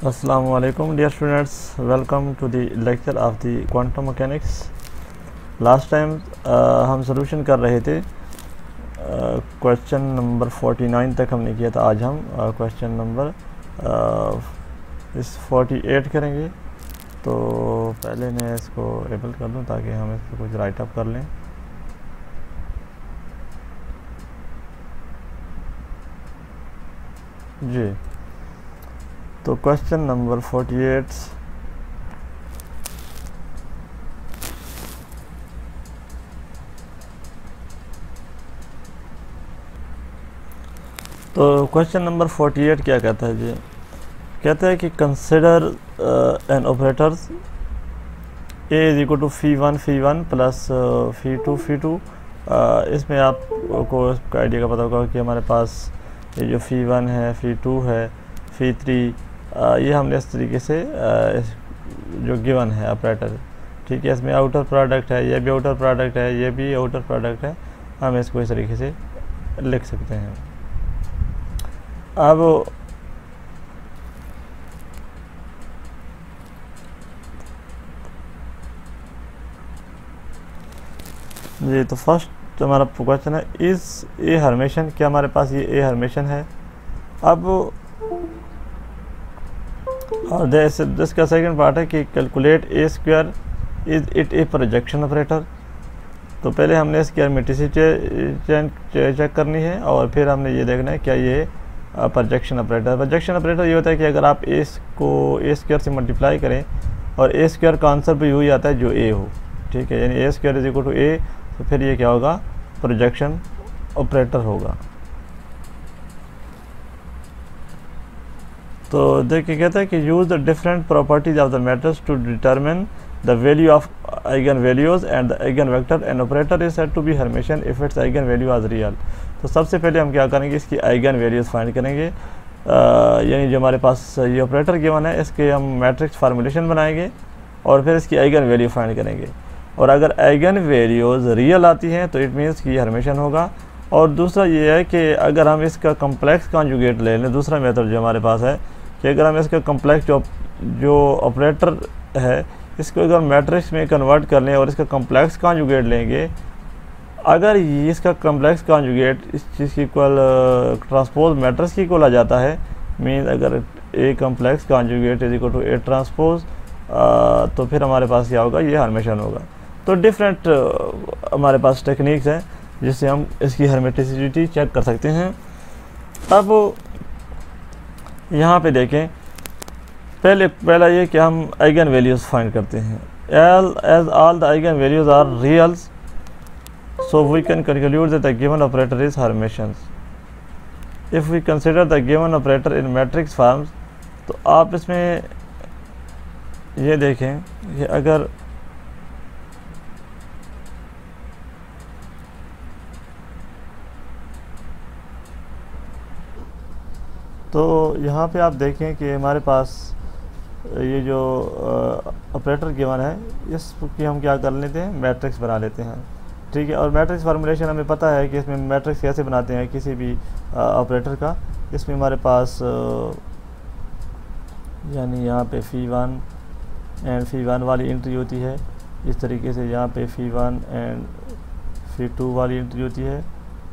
Assalamu alaikum dear students, welcome to the lecture of the quantum mechanics. Last time हम solution कर रहे थे question number 49 तक हमने किया था। आज हम क्वेश्चन नंबर इस 48 करेंगे। तो पहले मैं इसको एबल कर लूँ ताकि हम इसको कुछ राइट अप कर लें। जी, तो क्वेश्चन नंबर 48 तो क्वेश्चन नंबर 48 क्या कहता है जी? कहता है कि consider an operators A is equal to φ1 plus φ2 इसमें आपको इसका आइडिया का पता होगा कि हमारे पास ये जो φ1 है, φ2 है, φ3 ये हमने इस तरीके से जो गिवन है ऑपरेटर, ठीक है, इसमें आउटर प्रोडक्ट है, ये भी आउटर प्रोडक्ट है, ये भी आउटर प्रोडक्ट है, हम इसको इस तरीके से लिख सकते हैं। अब जी, तो फर्स्ट हमारा क्वेश्चन है इस ए हर्मेशन, क्या हमारे पास ये ए हर्मेशन है। अब और इसका सेकंड पार्ट है कि calculate A square is it A projection operator. तो पहले हमने इसकी एर्मेटिसिटी चेक करनी है और फिर हमने ये देखना है क्या ये प्रोजेक्शन ऑपरेटर ये होता है कि अगर आप ए को ए स्क्वायर से मल्टीप्लाई करें और ए स्क्वायर का आंसर भी वही आता है जो ए हो, ठीक है, यानी ए स्क्वायर इज इक्वल टू ए, तो फिर ये क्या होगा, प्रोजेक्शन ऑपरेटर होगा। तो देखिए कहता है कि use the different properties of the matrix to determine the value of eigen values and the eigen vector and operator is said to be Hermitian if its eigen value as real. तो सबसे पहले हम क्या करेंगे, इसकी eigen values find करेंगे, यानी जो हमारे पास ये ऑपरेटर गिवन है इसके हम मैट्रिक्स फार्मूलेशन बनाएंगे और फिर इसकी आइगन वैल्यू फाइंड करेंगे। और अगर आइगन वैल्यूज रियल आती हैं तो इट मीन्स कि हर्मेशन होगा। और दूसरा ये है कि अगर हम इसका कम्प्लेक्स कॉन्जुगेट ले लें, दूसरा मेथड जो हमारे पास है कि अगर हम इसका कम्प्लेक्स जो ऑपरेटर है इसको अगर मैट्रिक्स में कन्वर्ट कर लें और इसका कम्प्लेक्स कॉन्जुगेट लेंगे, अगर इसका कम्प्लेक्स कॉन्जुगेट इस चीज़ की इक्वल ट्रांसपोज मैट्रिक्स की इक्वल आ जाता है, मीन अगर A complex conjugate is equal to A transpose, तो फिर हमारे पास क्या होगा, ये हर्मेशन होगा। तो डिफरेंट हमारे पास टेक्निक्स हैं जिससे हम इसकी हर्मेटिसिटी चेक कर सकते हैं। अब यहाँ पे देखें, पहला ये कि हम आइगन वैल्यूज़ फाइंड करते हैं। As all the eigen values are reals so we can conclude that the given operator is Hermitian if we consider the given operator in matrix forms। तो आप इसमें ये देखें कि अगर तो यहाँ पे आप देखें कि हमारे पास ये जो ऑपरेटर गिवन है इसकी हम क्या कर लेते हैं, मैट्रिक्स बना लेते हैं, ठीक है। और मैट्रिक्स फार्मूलेशन हमें पता है कि इसमें मैट्रिक्स कैसे बनाते हैं किसी भी ऑपरेटर का। इसमें हमारे पास यानी यहाँ पे φ1 एंड φ1 वाली एंट्री होती है, इस तरीके से यहाँ पे φ1 एंड φ2 वाली एंट्री होती है,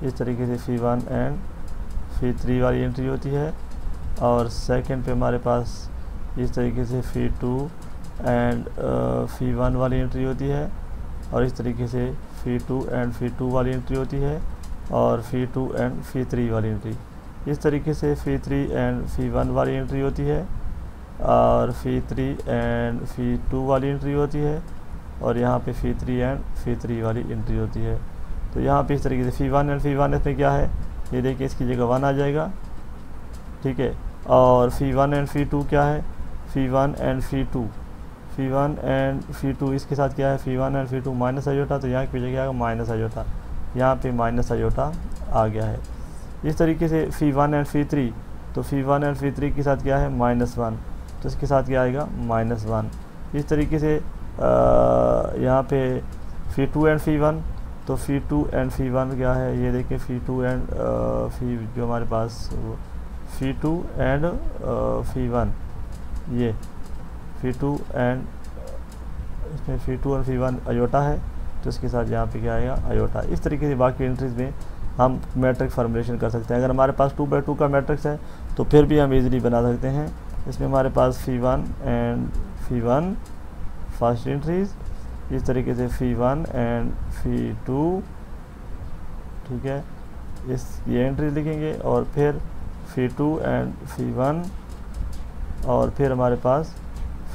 इस तरीके से φ1 एंड φ3 वाली एंट्री होती है, और सेकंड पे हमारे पास इस तरीके से φ2 एंड φ1 वाली एंट्री होती है, और इस तरीके से φ2 एंड φ2 वाली एंट्री होती है, और φ2 एंड φ3 वाली एंट्री, इस तरीके से φ3 एंड φ1 वाली एंट्री होती है, और φ3 एंड φ2 वाली एंट्री होती है, और यहाँ पे φ3 एंड φ3 वाली एंट्री होती है। तो यहाँ पे इस तरीके से φ1 एंड φ1 इसमें क्या है, ये देखिए इसकी जगह 1 आ जाएगा, ठीक है। और φ1 एंड φ2 क्या है, φ1 एंड φ2 इसके साथ क्या है, φ1 एंड φ2 माइनस आयोटा, तो यहाँ की जगह आएगा माइनस आयोटा, यहाँ पे माइनस आयोटा आ गया है। इस तरीके से φ1 एंड φ3, तो φ1 एंड φ3 के साथ क्या है, -1, तो इसके साथ क्या आएगा, -1। इस तरीके से यहाँ पे φ2 एंड φ1, तो φ2 एंड φ1 क्या है, ये देखिए φ2 एंड जो हमारे पास φ2 एंड φ1, ये φ2 एंड इसमें φ2 और φ1 आयोटा है, तो इसके साथ यहाँ पे क्या आएगा आयोटा। इस तरीके से बाकी एंट्रीज में हम मैट्रिक्स फार्मूलेशन कर सकते हैं। अगर हमारे पास 2/2 का मैट्रिक्स है तो फिर भी हम इजीली बना सकते हैं। इसमें हमारे पास φ1 एंड φ1 फर्स्ट एंट्रीज, इस तरीके से φ1 एंड φ2, ठीक है, ये एंट्रीज लिखेंगे, और फिर φ2 एंड φ1, और फिर हमारे पास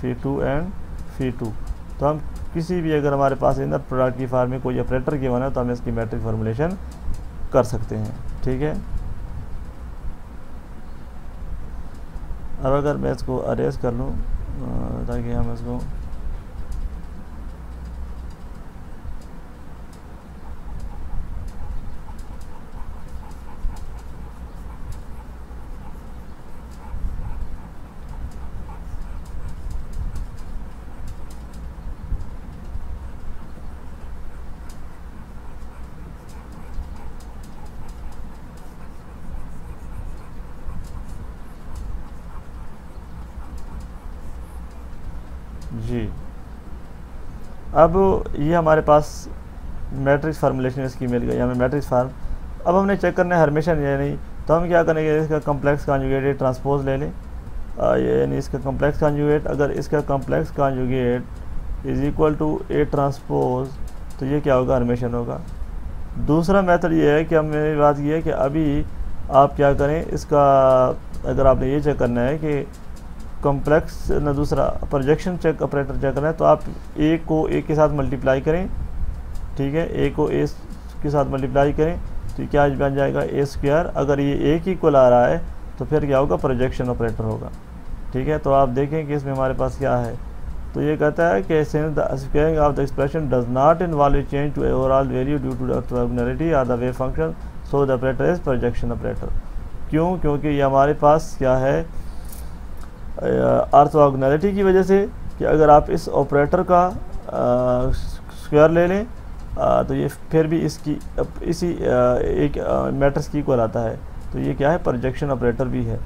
φ2 एंड φ2। तो हम किसी भी, अगर हमारे पास इनर प्रोडक्ट की फॉर्म में कोई ऑपरेटर गिवन है तो हम इसकी मैट्रिक्स फार्मूलेशन कर सकते हैं, ठीक है। अब अगर मैं इसको अरेज कर लूँ ताकि हम इसको जी, अब ये हमारे पास मैट्रिक्स फार्मूलेशन इसकी मिल गई हमें मैट्रिक्स फार्म। अब हमने चेक करना है हरमेशन या नहीं, तो हम क्या करेंगे, इसका कॉम्प्लेक्स कॉन्जुगेट ट्रांसपोज ले लें, यानी इसका कॉम्प्लेक्स कॉन्जुगेट, अगर इसका complex conjugate is equal to A transpose, तो ये क्या होगा, हरमेशन होगा। दूसरा मेथड ये है कि हमने बात की है कि अभी आप क्या करें, इसका अगर आपने ये चेक करना है कि कॉम्प्लेक्स ना, दूसरा प्रोजेक्शन चेक ऑपरेटर चेक करना है, तो आप ए को ए के साथ मल्टीप्लाई करें, ठीक है, ए को ए के साथ मल्टीप्लाई करें तो क्या बन जाएगा ए स्क्वायर। अगर ये ए की इक्वल आ रहा है तो फिर क्या होगा, प्रोजेक्शन ऑपरेटर होगा, ठीक है। तो आप देखें कि इसमें हमारे पास क्या है, तो ये कहता है कि since the squaring of the expression does not involve change to overall value due to the orthogonality और the wave function, so the operator is projection operator. क्यों, क्योंकि ये हमारे पास क्या है, ऑर्थोगोनैलिटी की वजह से, कि अगर आप इस ऑपरेटर का स्क्वायर ले लें तो ये फिर भी इसकी इसी एक मैट्रिक्स की इक्वल आता है, तो ये क्या है, प्रोजेक्शन ऑपरेटर भी है।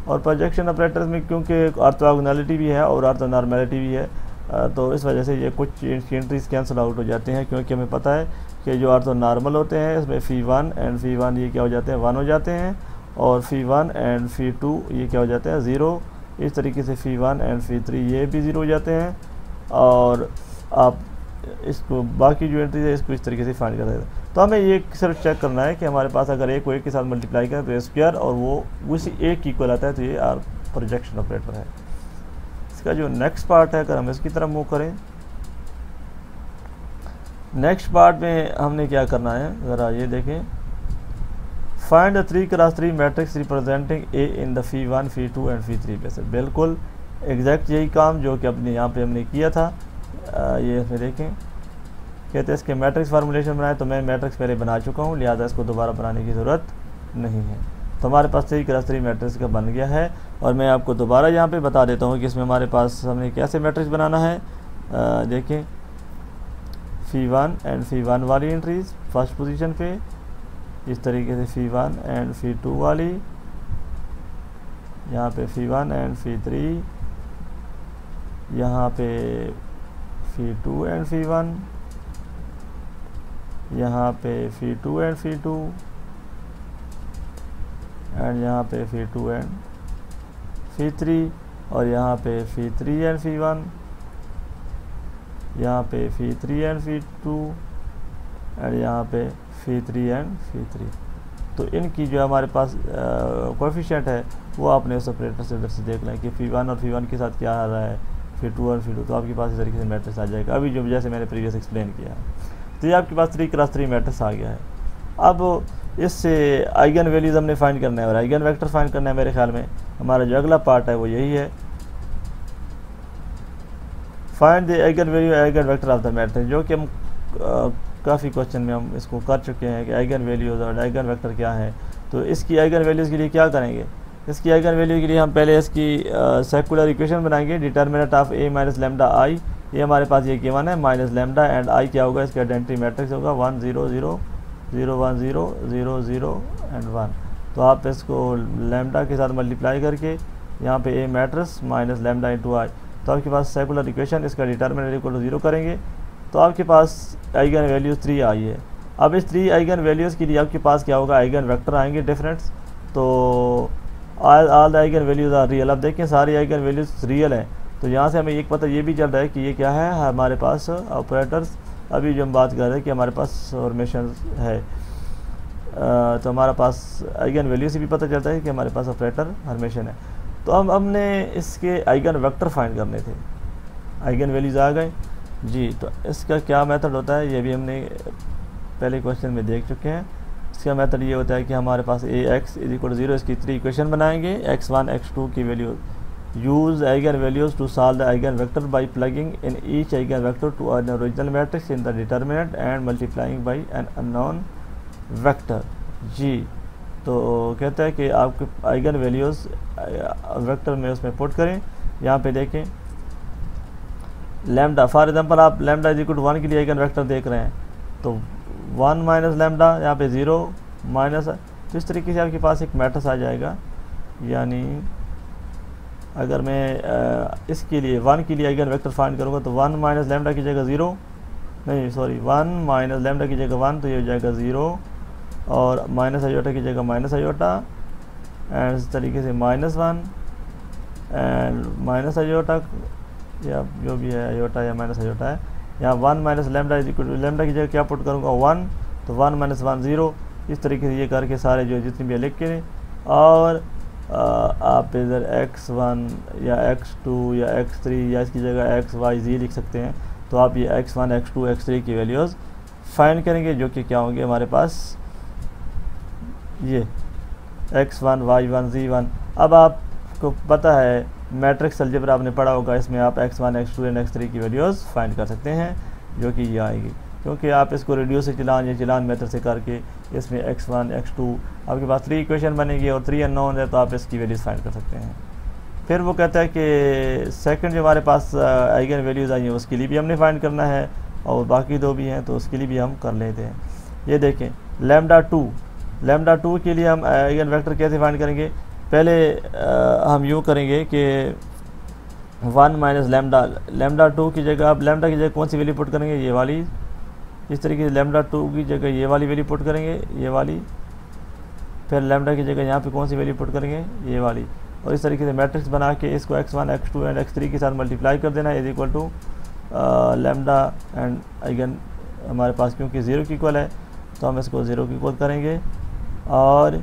और प्रोजेक्शन ऑपरेटर में क्योंकि ऑर्थोगोनैलिटी भी है और ऑर्थोनॉर्मैलिटी भी है, तो इस वजह से ये कुछ एंट्रीज कैंसिल आउट हो जाते हैं, क्योंकि हमें पता है कि जो ऑर्थोनॉर्मल होते हैं इसमें φ1 एंड φ1 ये क्या हो जाते हैं, 1 हो जाते हैं, और φ1 एंड φ2 ये क्या हो जाते हैं, 0। इस तरीके से φ1 एंड φ3 ये भी 0 हो जाते हैं। और आप इसको बाकी जो एंट्रीज है इसको इस तरीके से फाइंड कर सकते हैं। तो हमें ये सिर्फ चेक करना है कि हमारे पास अगर ए को ए के साथ मल्टीप्लाई करें तो ए स्क्वायर और वो उसी ए की इक्वल आता है, तो ये प्रोजेक्शन ऑपरेटर है। इसका जो नेक्स्ट पार्ट है, अगर हम इसकी तरफ मूव करें, नेक्स्ट पार्ट में हमने क्या करना है, ज़रा ये देखें, find the 3x3 matrix representing A in the φ1 φ2 and φ3 basis. बिल्कुल एग्जैक्ट यही काम जो कि अपने यहाँ पे हमने किया था। ये इसमें देखें, कहते हैं इसके मैट्रिक्स फार्मूलेशन बनाए, तो मैं मैट्रिक्स पहले बना चुका हूँ, लिहाजा इसको दोबारा बनाने की ज़रूरत नहीं है। तो हमारे पास 3x3 मैट्रिक्स का बन गया है। और मैं आपको दोबारा यहाँ पे बता देता हूँ कि इसमें हमारे पास हमने कैसे मैट्रिक्स बनाना है। देखें, φ1 एंड φ1 वाली एंट्रीज फर्स्ट पोजीशन पे, इस तरीके से φ1 एंड φ2 वाली, यहाँ पे φ1 एंड φ3, यहाँ पे φ2 एंड φ1, यहाँ पे φ2 एंड φ2, एंड यहाँ पे φ2 एंड φ3, और यहाँ पे φ3 एंड φ1, यहाँ पे φ3 एंड φ2, एंड यहाँ पे φ3 एंड φ3। तो इनकी जो हमारे पास कोएफिशिएंट है वो आपने उस ऑपरेटर से इधर से देख लें कि φ1 और φ1 के साथ क्या आ रहा है, φ2 और φ2, तो आपके पास इस तरीके से मैट्रिक्स आ जाएगा। अभी जो जैसे मैंने प्रीवियस एक्सप्लेन किया है, तो ये आपके पास 3x3 मैट्रिक्स आ गया है। अब इससे आइगन वैल्यूज़ हमने फाइंड करना है और आइगन वेक्टर फाइंड करना है। मेरे ख्याल में हमारा जो अगला पार्ट है वो यही है, find the eigen value eigen vector of the matrix, जो कि हम काफ़ी क्वेश्चन में हम इसको कर चुके हैं कि आइगन वैल्यूज़ और आइगन वेक्टर क्या है। तो इसकी आइगन वैल्यूज़ के लिए क्या करेंगे, इसकी आइगन वैल्यू के लिए हम पहले इसकी सर्कुलर इक्वेशन बनाएंगे। Determinant of a minus lambda I, ये हमारे पास ये गिवन है, माइनस लैम्डा एंड आई क्या होगा, इसका आइडेंटिटी मैट्रिक्स होगा 1 0 0 0 1 0 0 0 एंड 1। तो आप इसको लैम्डा के साथ मल्टीप्लाई करके यहाँ पे ए मैट्रिक्स माइनस लैम्डा इंटू आई, तो आपके पास सर्कुलर इक्वेशन, इसका डिटर्मिनेंट इक्वल टू 0 करेंगे तो आपके पास आइगन वैल्यूज़ 3 आई है। अब इस 3 आइगन वैल्यूज़ के लिए आपके पास क्या होगा, आइगन वेक्टर आएंगे डिफरेंट। तो all the eigen values are real. अब देखें सारी आइगन वैल्यूज़ रियल हैं, तो यहाँ से हमें एक पता ये भी चल रहा है कि ये क्या है, हमारे पास ऑपरेटर्स, अभी जो हम बात कर रहे हैं कि हमारे पास फॉर्मेशन है, तो हमारा पास आइगन वैल्यू से भी पता चलता है कि हमारे पास ऑपरेटर हर्मेशन है। तो हमने इसके आइगन वेक्टर फाइंड करने थे, आइगन वैल्यूज़ आ गए जी। तो इसका क्या मेथड होता है, ये भी हमने पहले क्वेश्चन में देख चुके हैं। इसका मेथड ये होता है कि हमारे पास A X is equal to 0, इसकी 3 इक्वेशन बनाएंगे, x1 x2 की value, use eigen values to solve the eigen vector by plugging in each eigen vector to an original matrix in the determinant and multiplying by an unknown vector जी। तो कहता है कि आपके eigen values vector में उसमें put करें। यहाँ पे देखें लैम्डा, फॉर एग्जांपल आप लैम्डा इज इक्वल टू 1 के लिए आइगन वेक्टर देख रहे हैं, तो 1 माइनस लैम्डा, यहाँ पे 0 माइनस, तो इस तरीके से आपके पास एक मैट्रिक्स आ जाएगा। यानी अगर मैं इसके लिए 1 के लिए आइगन वेक्टर फाइंड करूँगा तो 1 माइनस लैम्डा की जगह 0, नहीं सॉरी 1 माइनस लैम्डा की जगह 1, तो ये हो जाएगा 0, और माइनस आयोटा की जगह माइनस आयोटा, एंड इस तरीके से -1 एंड माइनस आयोटा या जो भी है आयोटा या माइनस आयोटा है। यहाँ 1 minus lambda is equal to, lambda की जगह क्या पुट करूँगा 1, तो 1 माइनस 1 0, इस तरीके से ये करके सारे जो जितनी भी लिख के, और आप इधर x1 या x2 या x3 या इसकी जगह x y z लिख सकते हैं। तो आप ये x1 x2 x3 की वैल्यूज़ फाइंड करेंगे, जो कि क्या होंगे हमारे पास ये x1 y1 z1। अब आपको पता है मैट्रिक्स अलजेब्रा आपने पढ़ा होगा, इसमें आप x1 x2 एंड x3 की वैल्यूज़ फाइंड कर सकते हैं, जो कि ये आएगी, क्योंकि आप इसको रेडियो से चलान या चलान मेथड से करके इसमें x1 x2 आपके पास 3 इक्वेशन बनेगी और 3 अननोन है, तो आप इसकी वैल्यूज़ फाइंड कर सकते हैं। फिर वो कहता है कि सेकंड जो हमारे पास आइगन वैल्यूज़ आई हैं उसके लिए भी हमने फाइंड करना है, और बाकी 2 भी हैं तो उसके लिए भी हम कर लेते हैं। ये देखें लैम्डा 2 के लिए हम आइगन वेक्टर कैसे फाइंड करेंगे, पहले हम यूँ करेंगे कि 1 माइनस लैम्डा 2 की जगह, आप लैम्डा की जगह कौन सी वैल्यू पुट करेंगे, ये वाली, इस तरीके से लैम्डा 2 की जगह ये वाली वैल्यू पुट करेंगे, ये वाली, फिर लैम्डा की जगह यहाँ पे कौन सी वैल्यू पुट करेंगे, ये वाली, और इस तरीके से मैट्रिक्स बना के इसको x1 x2 एंड x3 के साथ मल्टीप्लाई कर देना is equal to lambda and eigen हमारे पास क्योंकि 0 की इक्वल है तो हम इसको 0 की इक्वल करेंगे, और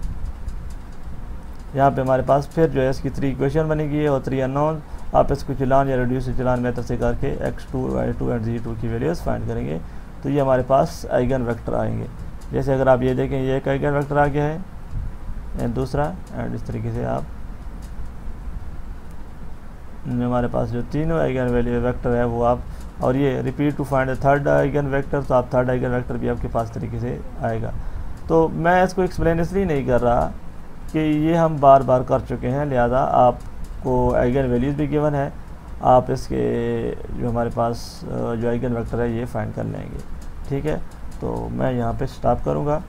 यहाँ पे हमारे पास फिर जो है इसकी 3 इक्वेशन बनेगी और 3 अननोन। आप इसको चलान या रेड्यूस चलान मेथड से करके x2 y2 एंड z2 की वैल्यूज़ फाइंड करेंगे, तो ये हमारे पास आइगन वेक्टर आएंगे। जैसे अगर आप ये देखें ये एक आइगन वेक्टर आ गया है एंड दूसरा, एंड इस तरीके से आप हमारे पास जो तीनों आइगन वैल्यू वेक्टर है वो आप, और ये repeat to find third eigen vector, तो आप थर्ड आइगन वेक्टर भी आपके पास तरीके से आएगा। तो मैं इसको एक्सप्लेन इसलिए नहीं कर रहा कि ये हम बार बार कर चुके हैं, लिहाजा आपको आइगन वैल्यूज़ भी गिवन है, आप इसके जो हमारे पास जो आइगन वेक्टर है ये फाइंड कर लेंगे। ठीक है, तो मैं यहाँ पे स्टॉप करूँगा।